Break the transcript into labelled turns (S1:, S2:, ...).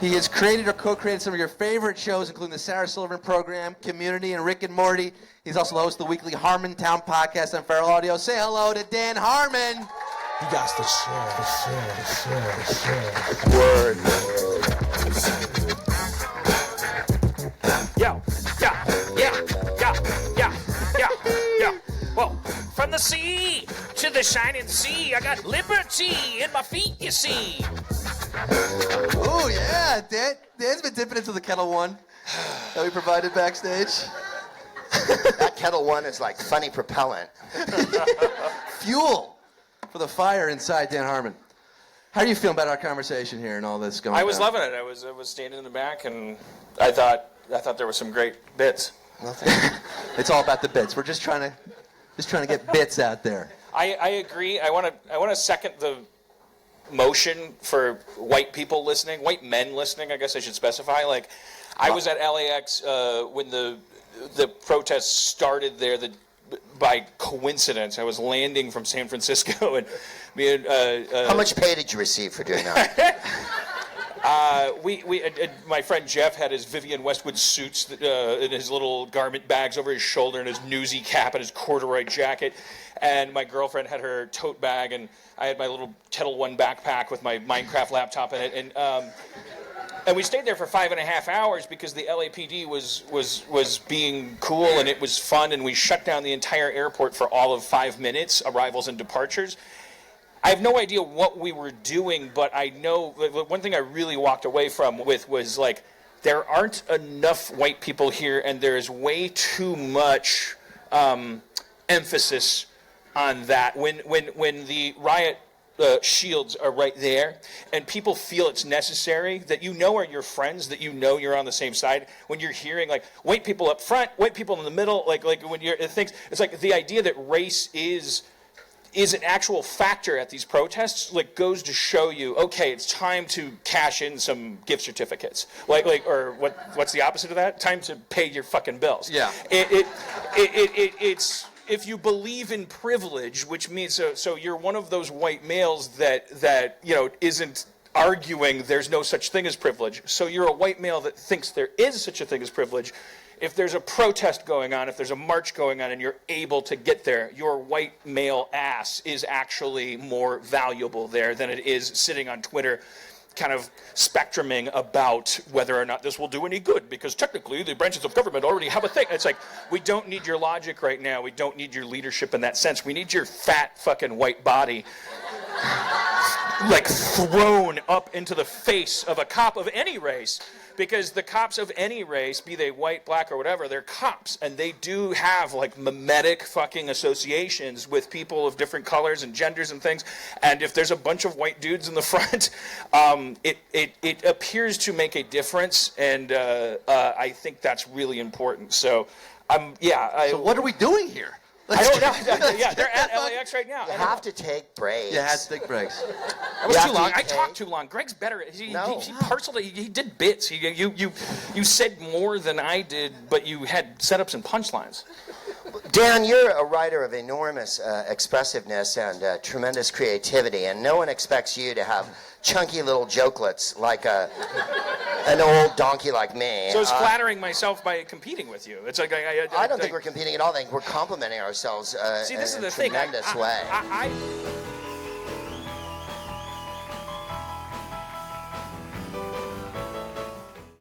S1: He has created or co-created some of your favorite shows, including the Sarah Silverman Program, Community, and Rick and Morty. He's also the host of the weekly Harmontown podcast on Feral Audio. Say hello to Dan Harmon.
S2: You got to share.
S1: Word.
S3: Yo. Well, from the sea to the shining sea, I got liberty in my feet, you see.
S1: Oh, yeah. Dan's been dipping into the Kettle One that we provided backstage.
S4: That Kettle One is like funny propellant.
S1: Fuel for the fire inside Dan Harmon. How are you feeling about our conversation here and all this going on?
S3: I was loving it. I was standing in the back, and I thought there were some great bits.
S1: It's all about the bits. We're just trying to get bits out there.
S3: I agree. I want to second the motion for white people listening, white men listening, I guess I should specify. Like, I was at LAX when the protests started there. By coincidence, I was landing from San Francisco, and me and
S4: how much pay did you receive for doing that?
S3: My friend Jeff had his Vivienne Westwood suits in his little garment bags over his shoulder, and his newsy cap and his corduroy jacket. And my girlfriend had her tote bag, and I had my little Kettle One backpack with my Minecraft laptop in it. And we stayed there for 5.5 hours because the LAPD was being cool, and it was fun, and we shut down the entire airport for all of 5 minutes, arrivals and departures. I have no idea what we were doing, but I know one thing I really walked away with was like, there aren't enough white people here, and there's way too much emphasis on that. When the riot shields are right there, and people feel it's necessary, that you know are your friends, that you know you're on the same side. When you're hearing like white people up front, white people in the middle, like when you're it's like the idea that race is an actual factor at these protests, like, goes to show you, okay, it's time to cash in some gift certificates, or what's the opposite of that? Time to pay your fucking bills.
S1: Yeah.
S3: It's if you believe in privilege, which means so you're one of those white males that isn't arguing there's no such thing as privilege. So you're a white male that thinks there is such a thing as privilege. If there's a protest going on, if there's a march going on, and you're able to get there, your white male ass is actually more valuable there than it is sitting on Twitter kind of spectruming about whether or not this will do any good, because technically the branches of government already have a thing. It's like, we don't need your logic right now. We don't need your leadership in that sense. We need your fat fucking white body like thrown up into the face of a cop of any race, because the cops of any race, be they white, black, or whatever, they're cops, and they do have like mimetic fucking associations with people of different colors and genders and things. And if there's a bunch of white dudes in the front, it appears to make a difference, and I think that's really important. So,
S1: So what are we doing here?
S3: I don't know. Yeah, they're at LAX right now.
S4: You have to take breaks.
S1: You had to take breaks.
S3: That was too long. I talked too long. Greg's better. He parceled it. He did bits. You said more than I did, but you had setups and punchlines.
S4: Dan, you're a writer of enormous expressiveness and tremendous creativity, and no one expects you to have chunky little jokelets like an old donkey like me.
S3: So I was flattering myself by competing with you. It's like
S4: I don't think we're competing at all. I think we're complimenting ourselves
S3: See, this
S4: in
S3: is
S4: a
S3: the thing.
S4: tremendous way.